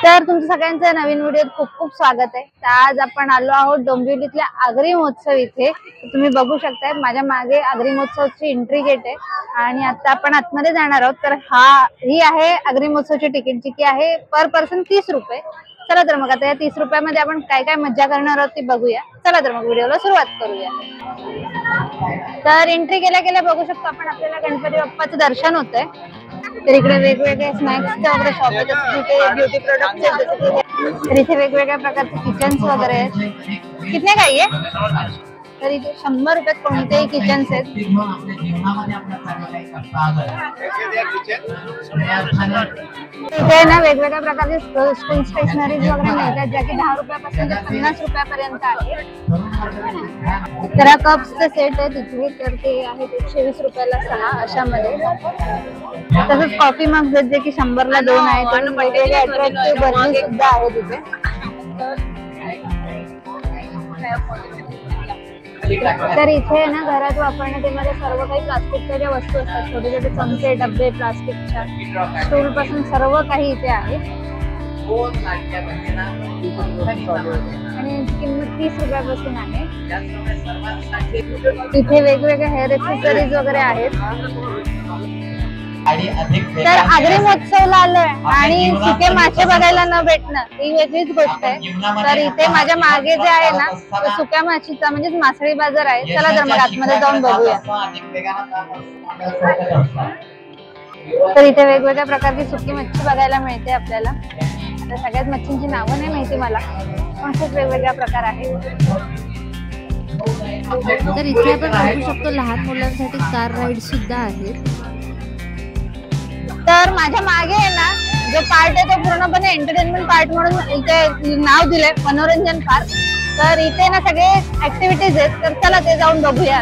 तर तुमचं सगळ्यांचं नवीन व्हिडिओत खूप खूप स्वागत आहे। तर आज आपण आलो आहोत डोंबिवलीतल्या आगरी महोत्सव इथे। तुम्ही बघू शकताय माझ्या मागे आगरी महोत्सवची एंट्री गेट आहे आणि आता आपण आतमध्ये जाणार आहोत। तर ही आहे आगरी महोत्सवची तिकीटची की आहे पर पर्सन 30 रुपये। चला तर मग आता या 30 रुपयामध्ये आपण काय काय मज्जा करणार आहोत ते बघूया। चला तर मग व्हिडिओला सुरुवात करूया। तर एंट्री केल्या बघू शकतो आपण आपल्याला गणपती बाप्पाचं दर्शन होतंय। तर इकडे वेगवेगळे स्नॅक्सचे वगैरे शॉप आहेत, जिथे ब्युटी प्रोडक्ट्स आहेत जसे की तर इथे वेगवेगळ्या प्रकारचे किचन्स वगैरे आहेत। कितने का ये? तर इथे 100 रुपयात कोणतेही किचन्स आहेत। इथे ना वेगवेगळ्या प्रकारचे स्कूल स्टेशनरीज वगैरे मिळतात, ज्या की 10 रुपयापासून ते 50 रुपयापर्यंत आहे। तर हा कप्सचे सेट आहे तिथे, तर ते आहे 120 रुपयाला 6 अशामध्ये। तसंच कॉफी मग जे की 100 ला 2 आहेत। वेगवेगळे अट्रॅक्टिव्ह बर्नी सुद्धा आहे तिथे। तर इथे ना घरात वापरण्यामध्ये सर्व काही प्लास्टिकच्या ज्या वस्तू असतात, छोटे छोटे चमचे डब्बे प्लास्टिकच्या स्टूल पासून सर्व काही इथे आहे आणि याची किंमत 30 रुपयापासून आहे। इथे वेगवेगळे हेअर एक्सेसरीज वगैरे आहेत। तर आगरी महोत्सवला आलोय आणि सुके मासे बघायला न भेटणं ही वेगळीच गोष्ट आहे। तर इथे माझ्या मागे जे आहे ना तो सुक्या माशीचा म्हणजेच मासळी बाजार आहे। चला तर मग आतमध्ये जाऊन बघूया। तर इथे वेगवेगळ्या प्रकारची सुकी मच्छी बघायला मिळते आपल्याला। आता सगळ्याच मच्छींची नावं नाही माहिती मला, पण खूप वेगवेगळ्या प्रकार आहेत। तर इथे आपण बघू शकतो लहान मुलांसाठी कार राईड सुद्धा आहेत। तर माझ्या मागे आहे ना जो पार्ट आहे तो पूर्णपणे एंटरटेनमेंट पार्ट म्हणून इथे नाव दिलंय मनोरंजन पार्क। तर इथे ना सगळे ऍक्टिव्हिटीज आहेत, तर चला ते जाऊन बघूया।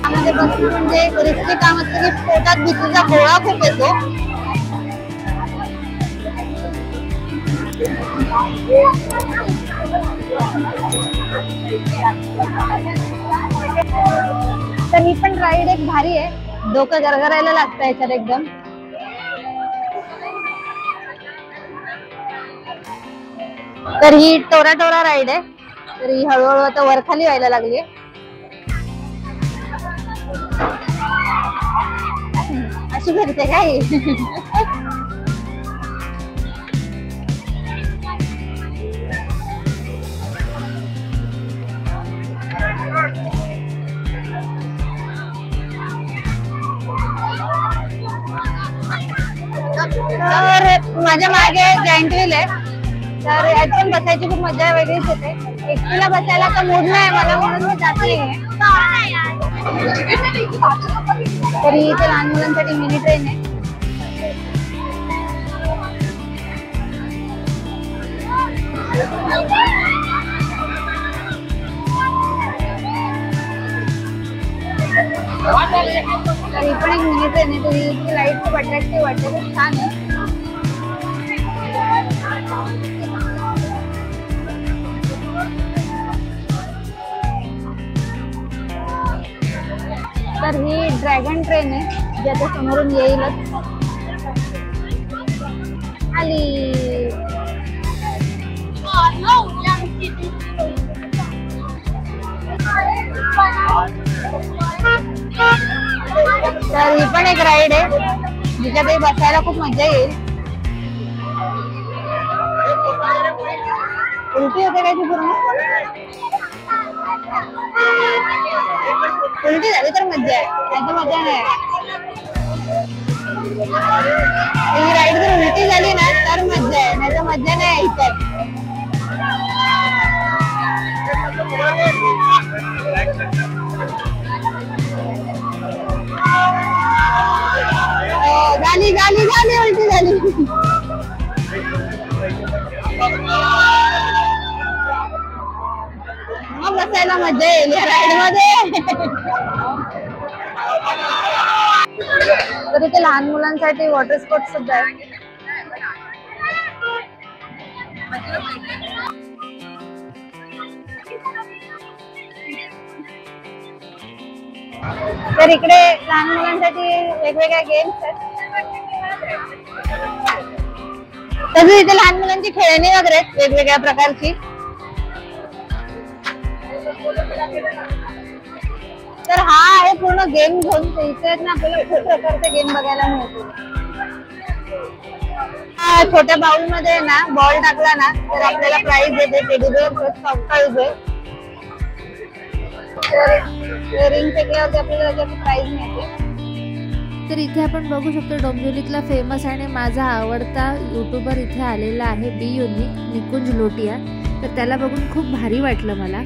म्हणजे रिस्की काम असतं की पोटात भीतीचा गोळा खूप येतो। तर ही पण राईड एक भारी आहे, डोकं गरगरायला लागतं याच्यात एकदम। तर ही टोरा टोरा राईड आहे, तर ही हळूहळू आता वरखाली व्हायला लागली आहे। अशी फिरते काय? तर माझ्या मागे जॉईंट व्हील आहे, तर यात पण बसायची खूप मजा वेगळीच येते। एकटीला बसायला तर मूड नाही मला, म्हणून मी जाते। तरी इथे लहान मुलांसाठी मिनी ट्रेन आहे। तर ही पण एक मिनी ट्रेन आहे, तरी लाईट खूप अट्रॅक्टिव्ह वाटते, खूप छान आहे। तर ही ड्रॅगन ट्रेन आहे, जी आता समोरून येईलच। आली। तर ही पण एक राईड आहे, जिच्यात बसायला खूप मजा येईल। उलटी होते काय ती पूर्ण? उलटी झाली तर मजा आहे, नाही तर मजा नाही। ही राईड जर उलटी झाली ना तर मजा आहे, नाही तर मजा नाही यायच्यात। झाली झाली झाली उलटी झाली। मग बसायला मजा येईल या राईड मध्ये। तर इथे लहान मुलांसाठी वॉटर स्पोर्ट्स सुद्धा आहे। तर इकडे लहान मुलांसाठी वेगवेगळ्या गेम्स आहेत. तसंच इथे लहान मुलांची खेळणी वगैरे आहेत वेगवेगळ्या प्रकारची. तर हा आहे पूर्ण गेम झोन. इथे ना आपल्याला खूप प्रकारचे गेम बघायला मिळतो. छोट्या बाउल मध्ये ना बॉल टाकला ना तर आपल्याला प्राइज येते. टेडी बेअर सॉफ्ट टॉयज आहे. रिंग फेकल्यावरती आपल्याला त्याची प्राइज मिळते. तर इथे आपण बघू शकतो डोंबिवलीतला फेमस आणि माझा आवडता युट्यूबर इथे आलेला आहे बी युनिक निकुंज लोटिया. तर त्याला बघून खूप भारी वाटलं मला.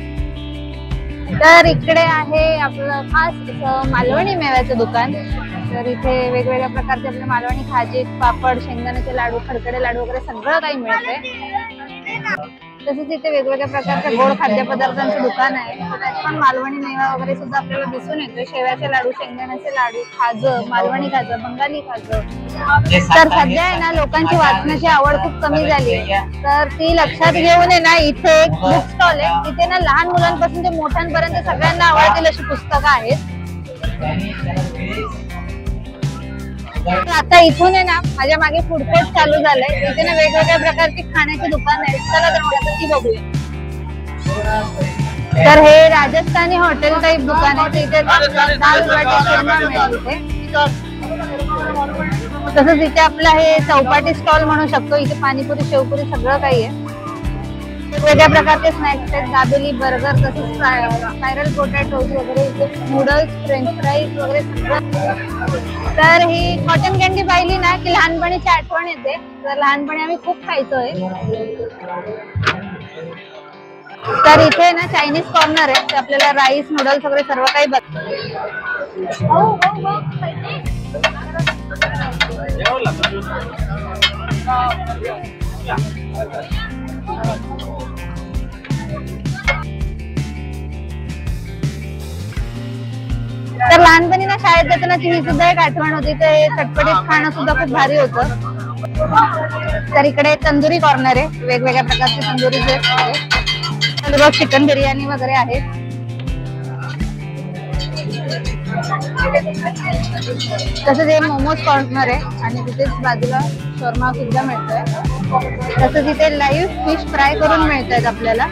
तर इकडे आहे आपलं खास मालवणी मेव्याचं दुकान. तर इथे वेगवेगळ्या प्रकारचे आपले मालवणी खाजे, पापड, शेंगदाण्याचे लाडू, खडखडे लाडू वगैरे सगळं काही मिळतंय. तसेच इथे वेगवेगळ्या प्रकारचे गोड खाद्यपदार्थांचं दुकान आहे. त्यात पण मालवणी मेवा वगैरे सुद्धा आपल्याला दिसून येतोय. शेव्याचे लाडू, शेंगदाण्याचे लाडू, खाजं, मालवणी खाजं, बंगाली खाजं. तर सध्या आहे ना लोकांची वाचनाची आवड खूप कमी झाली आहे. तर ती लक्षात घेऊन आहे ना इथे एक बुक स्टॉल आहे. इथे ना लहान मुलांपासून ते मोठ्यांपर्यंत सगळ्यांना आवडतील अशी पुस्तकं आहेत. आता इथून आहे ना माझ्या मागे फूड कोर्ट चालू झालंय. इथे ना वेगवेगळ्या प्रकारची खाण्याची दुकान आहेत. चला तर मला ती बघूया. तर हे राजस्थानी हॉटेल टाईप दुकान आहे. इथे दाल बाटी चूरमा मिळते. तसंच इथे आपलं हे चौपाटी स्टॉल म्हणू शकतो. इथे पाणीपुरी, शेवपुरी सगळं काही आहे. वेगवेगळ्या प्रकारचे स्नॅक्स आहेत. दाबेली, बर्गर, तसंच स्पायरल पोटॅटोज वगैरे, इथे नूडल्स, फ्रेंच फ्राईज वगैरे सगळं. तर ही कॉटन कॅन्डी पाहिली ना की लहानपणीची आठवण येते. तर लहानपणी आम्ही खूप खायचोय. तर इथे ना चायनीज कॉर्नर आहे. आपल्याला राईस, नूडल्स वगैरे सर्व काही बघ. तर लहानपणी ना शाळेत जातानाची ही सुद्धा एक आठवण होती. ते चटपटीत खाणं सुद्धा खूप भारी होतं. तर इकडे तंदुरी कॉर्नर आहे. वेगवेगळ्या प्रकारचे तंदुरीचे रोज चिकन बिर्याणी वगैरे आहे. तसंच हे मोमोज कॉर्नर आहे आणि तिथेच बाजूला शॉर्मा सुद्धा मिळतोय. तसंच इथे लाईव्ह फिश फ्राय करून मिळत आपल्याला.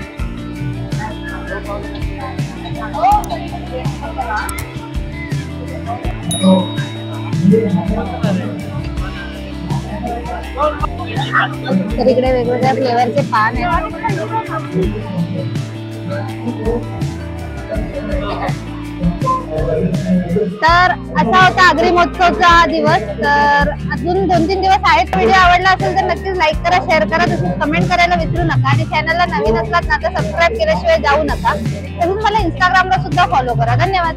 तर इकडे वेगवेगळ्या फ्लेवरचे पान आहेत. तर असा होता आगरी महोत्सवचा हा दिवस. तर अजून 2-3 दिवस आहेत. व्हिडिओ आवडला असेल तर नक्कीच लाईक करा, शेअर करा, तसंच कमेंट करायला विसरू नका. आणि चॅनलला नवीन असलात ना तर सबस्क्राईब केल्याशिवाय जाऊ नका. तसंच मला इंस्टाग्रामला सुद्धा फॉलो करा. धन्यवाद.